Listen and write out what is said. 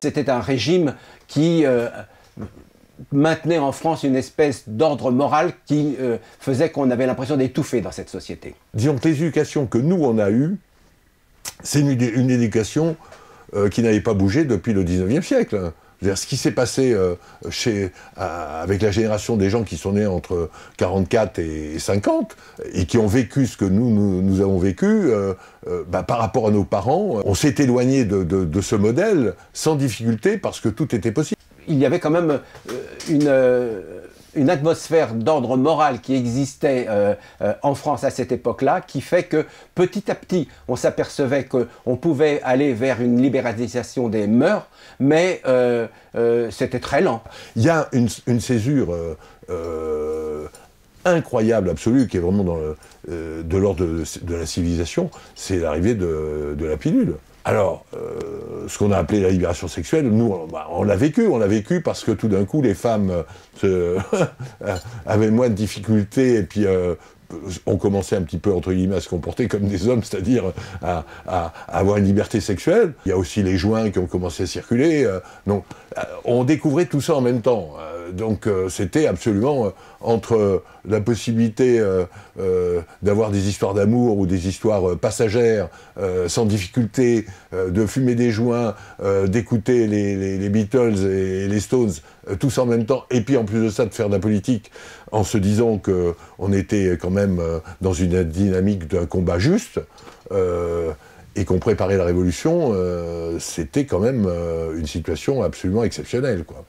C'était un régime qui maintenait en France une espèce d'ordre moral qui faisait qu'on avait l'impression d'étouffer dans cette société. Disons que l'éducation que nous on a eue, c'est une éducation qui n'avait pas bougé depuis le 19e siècle. Ce qui s'est passé avec la génération des gens qui sont nés entre 44 et 50 et qui ont vécu ce que nous avons vécu, par rapport à nos parents, on s'est éloigné de ce modèle sans difficulté parce que tout était possible. Il y avait quand même une atmosphère d'ordre moral qui existait en France à cette époque-là, qui fait que petit à petit, on s'apercevait qu'on pouvait aller vers une libéralisation des mœurs, mais c'était très lent. Il y a une césure incroyable, absolue, qui est vraiment de l'ordre de la civilisation, c'est l'arrivée de la pilule. Alors, ce qu'on a appelé la libération sexuelle, nous, on l'a vécu parce que tout d'un coup, les femmes avaient moins de difficultés et puis on commençait un petit peu, entre guillemets, à se comporter comme des hommes, c'est-à-dire à avoir une liberté sexuelle. Il y a aussi les joints qui ont commencé à circuler. Donc, on découvrait tout ça en même temps. Donc, c'était absolument entre la possibilité d'avoir des histoires d'amour ou des histoires passagères, sans difficulté, de fumer des joints, d'écouter les Beatles et les Stones, tous en même temps, et puis en plus de ça, de faire de la politique en se disant qu'on était quand même dans une dynamique d'un combat juste, et qu'on préparait la révolution, c'était quand même une situation absolument exceptionnelle, quoi.